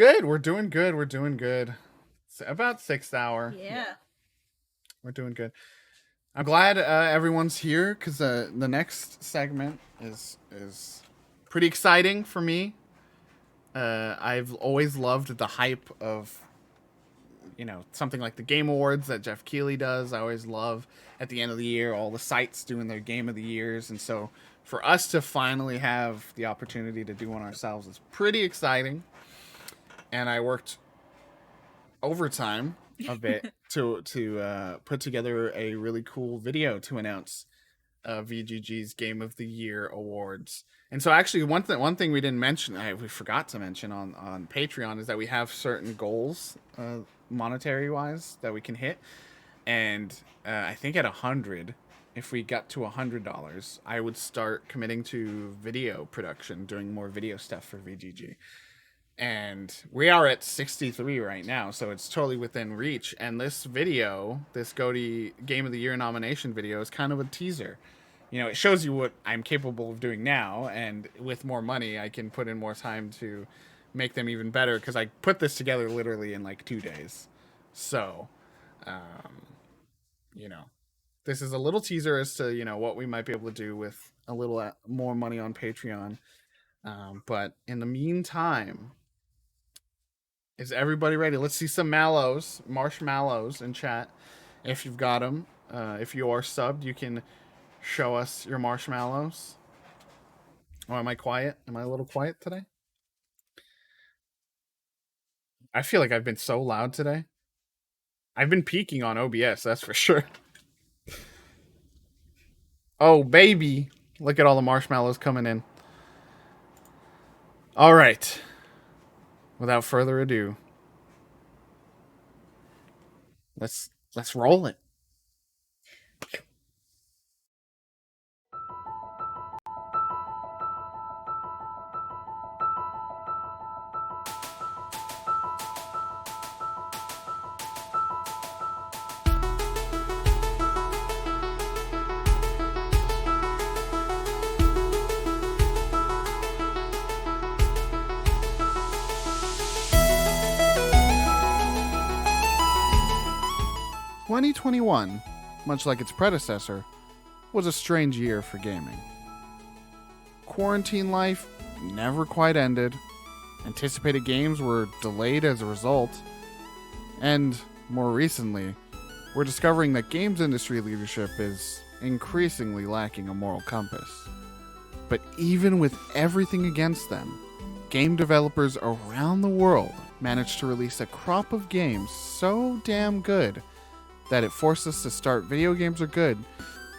Good. We're doing good. We're doing good. It's about 6th hour. Yeah. We're doing good. I'm glad everyone's here because the next segment is pretty exciting for me. I've always loved the hype of something like the Game Awards that Jeff Keighley does. I always love at the end of the year all the sites doing their Game of the Years, and so for us to finally have the opportunity to do one ourselves is pretty exciting. And I worked overtime a bit to put together a really cool video to announce VGG's Game of the Year awards. And so, actually, one thing we didn't mention, we forgot to mention on Patreon, is that we have certain goals, monetary wise, that we can hit. And I think at 100, if we got to $100, I would start committing to video production, doing more video stuff for VGG. And we are at 63 right now, so it's totally within reach. And this video, this GOTY Game of the Year nomination video, is kind of a teaser. It shows you what I'm capable of doing now, and with more money, I can put in more time to make them even better, because I put this together literally in like 2 days. So, you know, this is a little teaser as to, what we might be able to do with a little more money on Patreon. But in the meantime, is everybody ready? Let's see some marshmallows in chat. If you've got them, if you are subbed, you can show us your marshmallows. Oh, am I quiet? Am I a little quiet today? I feel like I've been so loud today. I've been peaking on OBS, that's for sure. Oh, baby. Look at all the marshmallows coming in. All right. Without further ado, let's roll it. "2021, much like its predecessor, was a strange year for gaming. Quarantine life never quite ended, anticipated games were delayed as a result, and, more recently, we're discovering that games industry leadership is increasingly lacking a moral compass. But even with everything against them, game developers around the world managed to release a crop of games so damn good that it forced us to start Video Games Are Good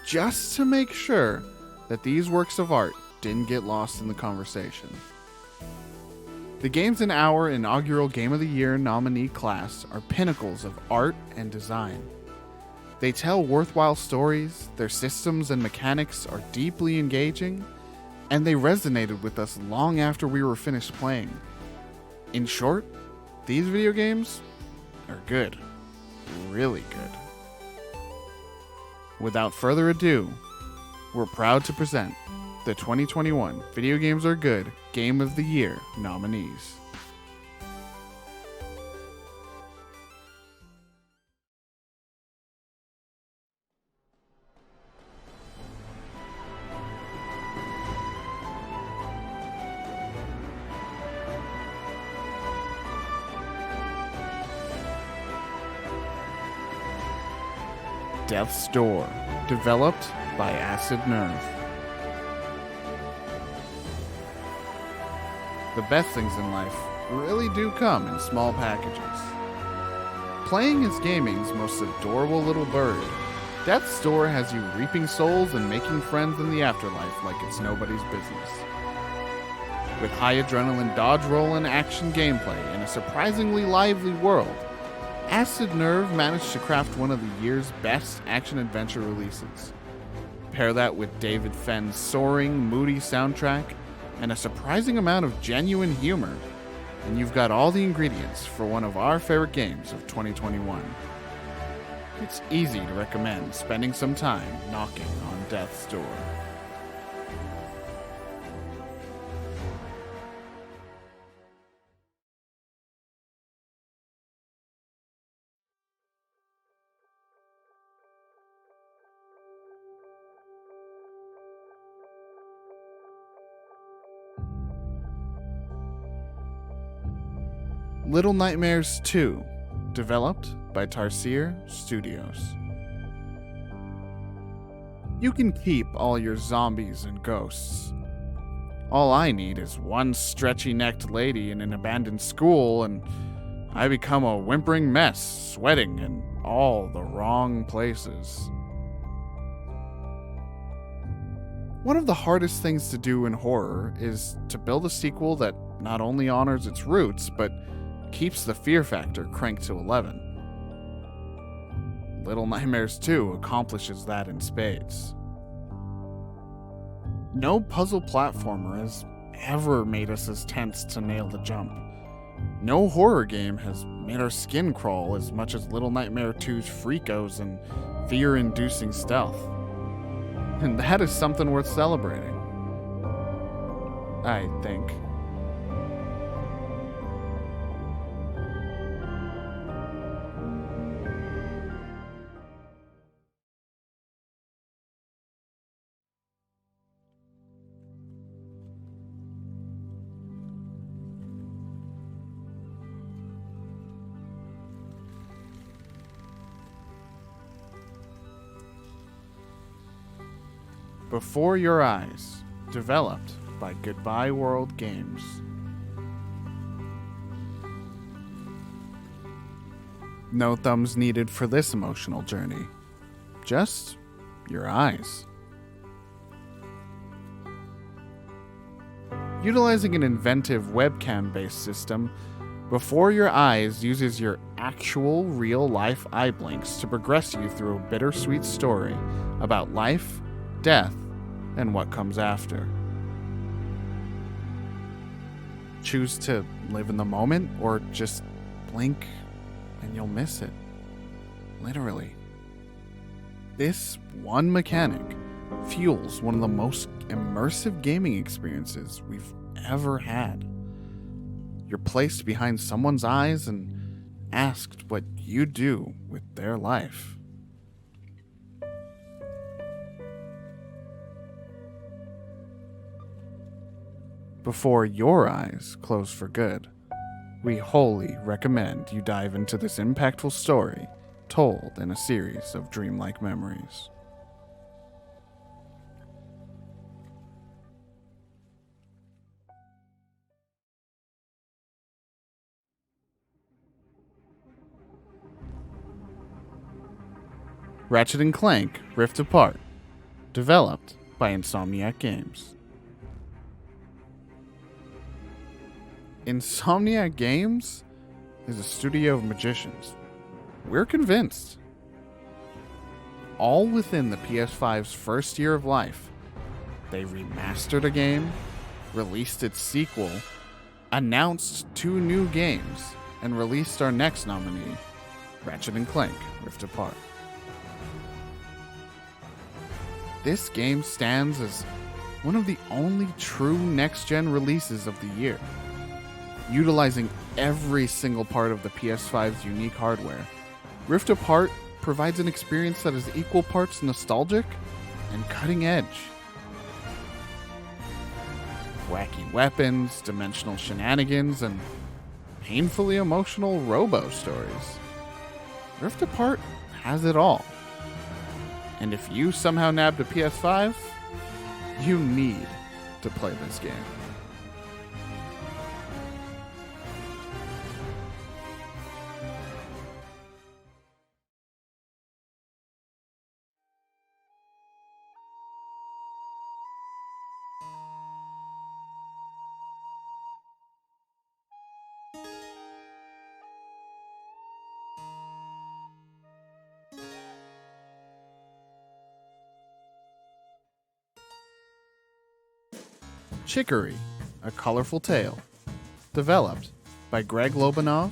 just to make sure that these works of art didn't get lost in the conversation. The games in our inaugural Game of the Year nominee class are pinnacles of art and design. They tell worthwhile stories, their systems and mechanics are deeply engaging, and they resonated with us long after we were finished playing. In short, these video games are good. Really good. Without further ado, we're proud to present the 2021 Video Games Are Good Game of the Year nominees. Death's Door, developed by Acid Nerve. The best things in life really do come in small packages. Playing is gaming's most adorable little bird. Death's Door has you reaping souls and making friends in the afterlife like it's nobody's business. With high adrenaline dodge roll and action gameplay in a surprisingly lively world, Acid Nerve managed to craft one of the year's best action-adventure releases. Pair that with David Fenn's soaring, moody soundtrack and a surprising amount of genuine humor, and you've got all the ingredients for one of our favorite games of 2021. It's easy to recommend spending some time knocking on Death's Door. Little Nightmares 2, developed by Tarsier Studios. You can keep all your zombies and ghosts. All I need is one stretchy-necked lady in an abandoned school, and I become a whimpering mess, sweating in all the wrong places. One of the hardest things to do in horror is to build a sequel that not only honors its roots, but keeps the fear factor cranked to 11. Little Nightmares 2 accomplishes that in spades. No puzzle platformer has ever made us as tense to nail the jump. No horror game has made our skin crawl as much as Little Nightmare 2's freakos and fear-inducing stealth. And that is something worth celebrating. I think. Before Your Eyes, developed by Goodbye World Games. No thumbs needed for this emotional journey. Just your eyes. Utilizing an inventive webcam-based system, Before Your Eyes uses your actual real-life eye blinks to progress you through a bittersweet story about life, death, and what comes after. Choose to live in the moment or just blink and you'll miss it. Literally. This one mechanic fuels one of the most immersive gaming experiences we've ever had. You're placed behind someone's eyes and asked what you do with their life. Before your eyes close for good, we wholly recommend you dive into this impactful story told in a series of dreamlike memories. Ratchet & Clank Rift Apart, developed by Insomniac Games. Insomniac Games is a studio of magicians. We're convinced. All within the PS5's first year of life, they remastered a game, released its sequel, announced 2 new games, and released our next nominee, Ratchet & Clank Rift Apart. This game stands as one of the only true next-gen releases of the year. Utilizing every single part of the PS5's unique hardware, Rift Apart provides an experience that is equal parts nostalgic and cutting edge. Wacky weapons, dimensional shenanigans, and painfully emotional robo stories. Rift Apart has it all. And if you somehow nabbed a PS5, you need to play this game. Chicory, A Colorful Tale, developed by Greg Lobanov,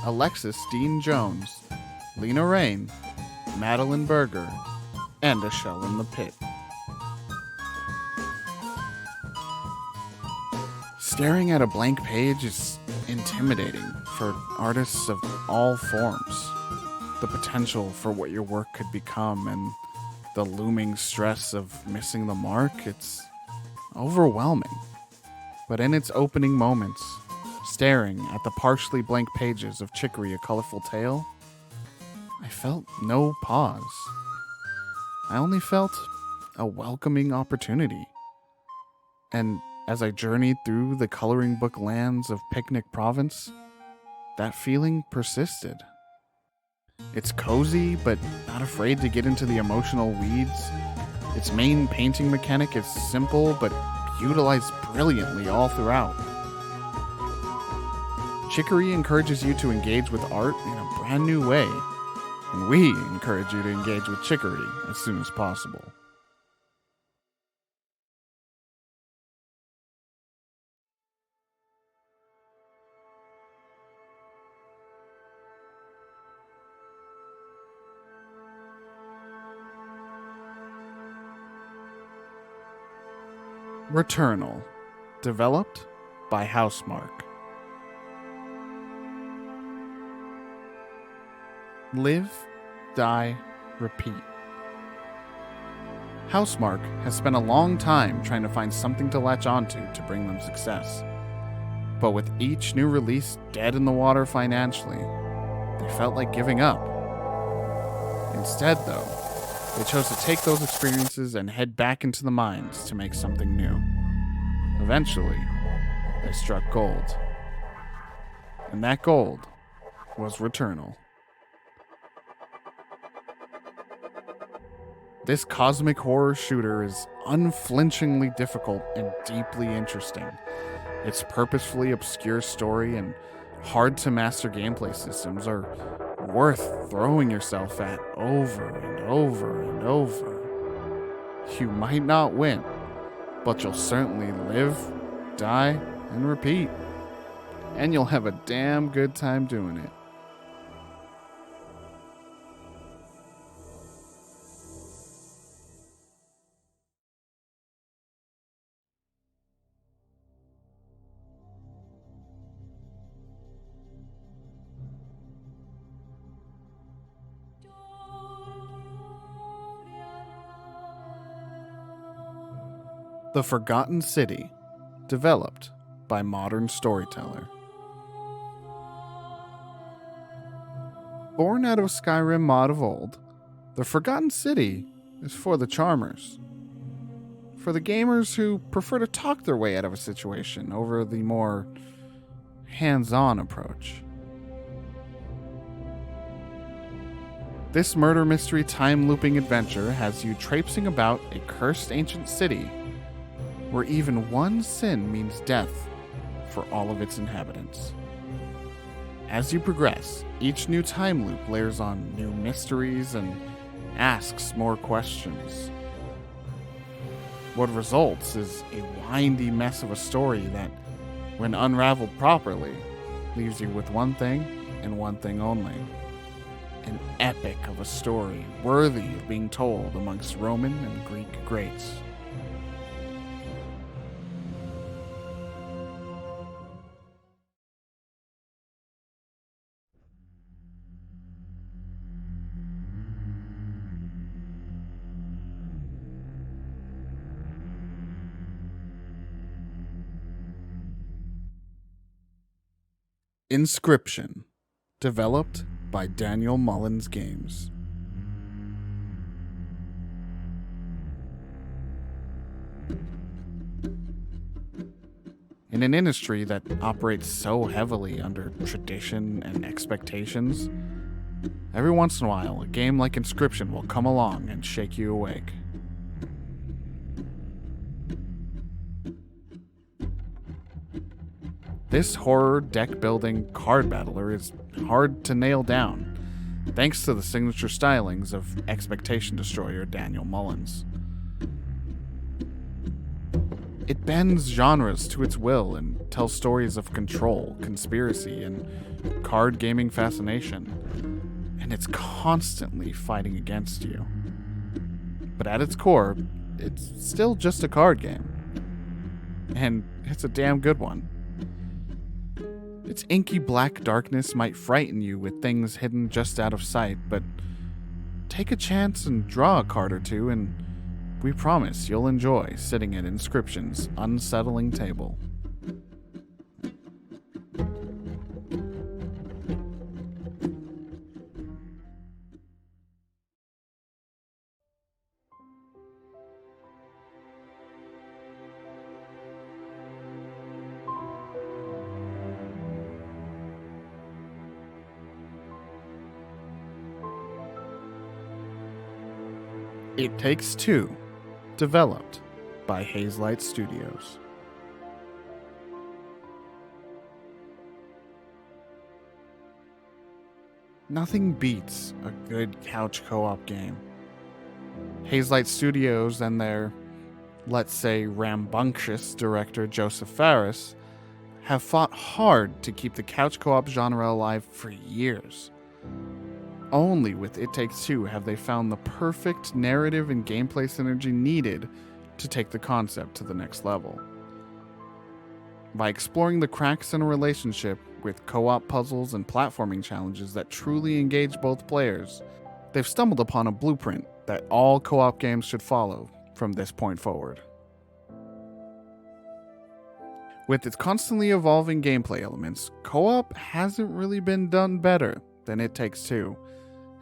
Alexis Dean Jones, Lena Rain, Madeline Berger, and A Shell in the Pit. Staring at a blank page is intimidating for artists of all forms. The potential for what your work could become and the looming stress of missing the mark, it's overwhelming. But in its opening moments, staring at the partially blank pages of Chicory, A Colorful Tale, I felt no pause. I only felt a welcoming opportunity. And as I journeyed through the coloring book lands of Picnic Province, that feeling persisted. It's cozy, but not afraid to get into the emotional weeds. Its main painting mechanic is simple, but utilized brilliantly all throughout. Chicory encourages you to engage with art in a brand new way, and we encourage you to engage with Chicory as soon as possible. Returnal, developed by Housemark. Live, die, repeat. Housemark has spent a long time trying to find something to latch onto to bring them success. But with each new release dead in the water financially, they felt like giving up. Instead, though, they chose to take those experiences and head back into the mines to make something new. Eventually, they struck gold. And that gold was Returnal. This cosmic horror shooter is unflinchingly difficult and deeply interesting. Its purposefully obscure story and hard-to-master gameplay systems are worth throwing yourself at over and over and over. You might not win, but you'll certainly live, die, and repeat. And you'll have a damn good time doing it. The Forgotten City, developed by Modern Storyteller. Born out of a Skyrim mod of old, The Forgotten City is for the charmers. For the gamers who prefer to talk their way out of a situation over the more hands-on approach. This murder mystery time-looping adventure has you traipsing about a cursed ancient city where even one sin means death for all of its inhabitants. As you progress, each new time loop layers on new mysteries and asks more questions. What results is a windy mess of a story that, when unraveled properly, leaves you with one thing and one thing only. An epic of a story worthy of being told amongst Roman and Greek greats. Inscription, developed by Daniel Mullins Games. In an industry that operates so heavily under tradition and expectations, every once in a while, a game like Inscription will come along and shake you awake. This horror deck-building card battler is hard to nail down, thanks to the signature stylings of Expectation Destroyer Daniel Mullins. It bends genres to its will and tells stories of control, conspiracy, and card gaming fascination, and it's constantly fighting against you. But at its core, it's still just a card game. And it's a damn good one. Its inky black darkness might frighten you with things hidden just out of sight, but take a chance and draw a card or two, and we promise you'll enjoy sitting at Inscription's unsettling table. It Takes Two, developed by Hazelight Studios. Nothing beats a good couch co-op game. Hazelight Studios and their, let's say, rambunctious director Joseph Fares have fought hard to keep the couch co-op genre alive for years. Only with It Takes Two have they found the perfect narrative and gameplay synergy needed to take the concept to the next level. By exploring the cracks in a relationship with co-op puzzles and platforming challenges that truly engage both players, they've stumbled upon a blueprint that all co-op games should follow from this point forward. With its constantly evolving gameplay elements, co-op hasn't really been done better than It Takes Two,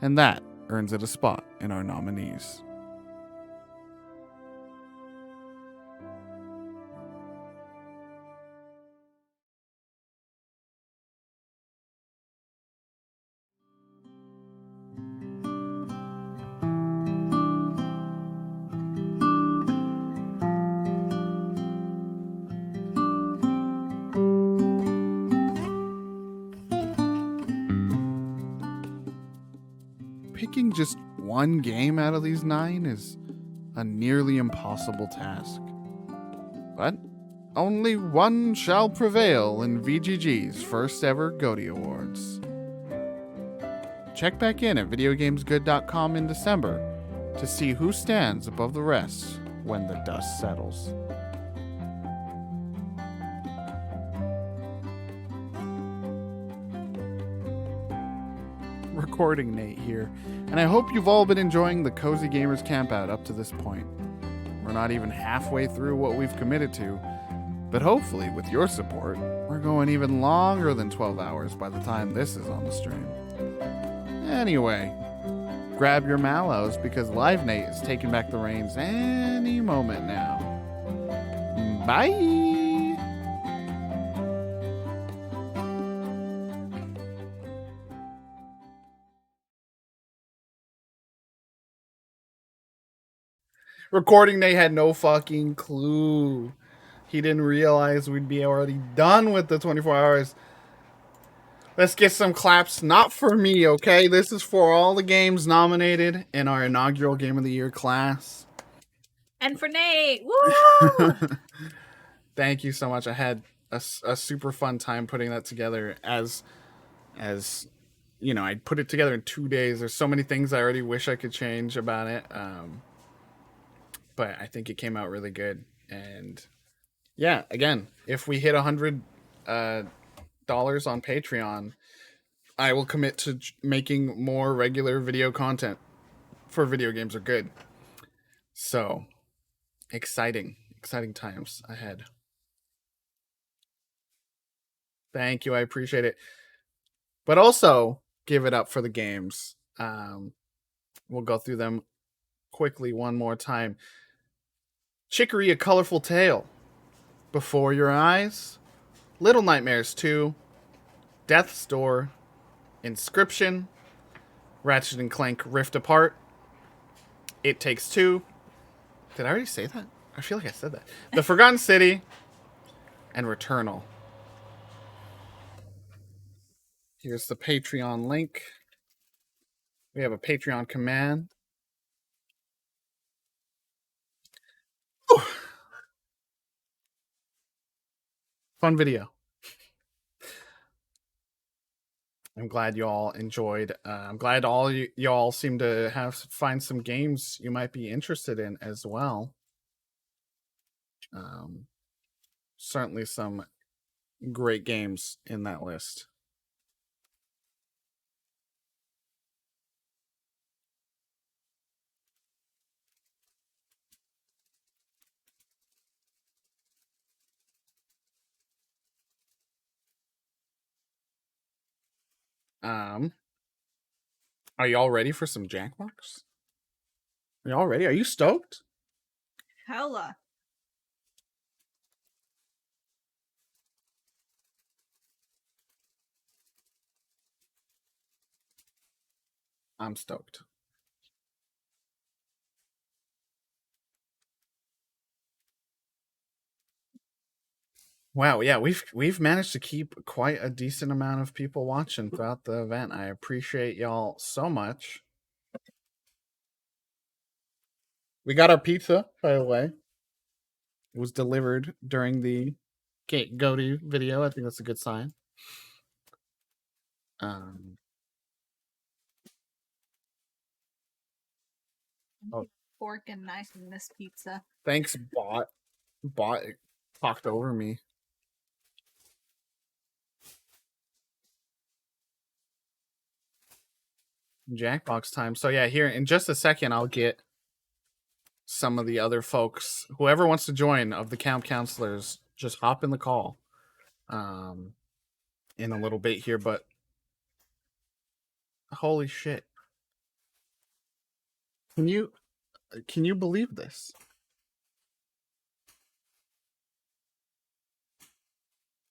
and that earns it a spot in our nominees. Picking just one game out of these 9 is a nearly impossible task. But only one shall prevail in VGG's first ever GOTY Awards. Check back in at videogamesgood.com in December to see who stands above the rest when the dust settles. Recording Nate here, and I hope you've all been enjoying the Cozy Gamers Campout up to this point. We're not even halfway through what we've committed to, but hopefully with your support, we're going even longer than 12 hours by the time this is on the stream. Anyway, grab your mallows because Live Nate is taking back the reins any moment now. Bye! Recording Nate had no fucking clue. He didn't realize we'd be already done with the 24 hours. Let's get some claps, not for me, okay? This is for all the games nominated in our inaugural Game of the Year class. And for Nate, woo! Thank you so much. I had a super fun time putting that together. As you know, I put it together in 2 days. There's so many things I already wish I could change about it, but I think it came out really good. And yeah, again, if we hit $100 on Patreon, I will commit to making more regular video content for Video Games Are Good. So exciting times ahead. Thank you, I appreciate it. But also give it up for the games. We'll go through them quickly one more time. Chicory: A Colorful Tale, Before Your Eyes, Little Nightmares 2, Death's Door, Inscription, Ratchet and Clank Rift Apart, It Takes Two. Did I already say that? I feel like I said that. The Forgotten City, and Returnal. Here's the Patreon link. We have a Patreon command. Fun video. I'm glad you all enjoyed. I'm glad all y'all seem to find some games you might be interested in as well. Certainly some great games in that list. Are y'all ready for some Jackbox? Are y'all ready? Are you stoked? Hella. I'm stoked. Wow, yeah, we've managed to keep quite a decent amount of people watching throughout the event. I appreciate y'all so much. We got our pizza, by the way. It was delivered during the GOTY video. I think that's a good sign. Um, oh, Fork and knife in this pizza. thanks, bot. Bot talked over me. Jackbox time. So yeah, here in just a second, I'll get some of the other folks. Whoever wants to join of the camp counselors, just hop in the call. In a little bit here, but holy shit. Can you believe this?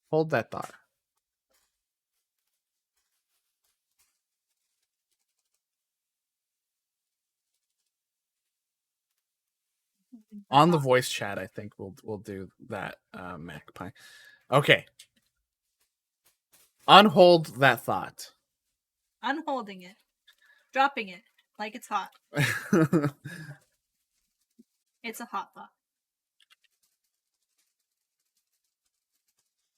Hold that thought. On the voice chat, I think we'll do that, Magpie. Okay. Unhold that thought. Unholding it. Dropping it like it's hot. It's a hot thought.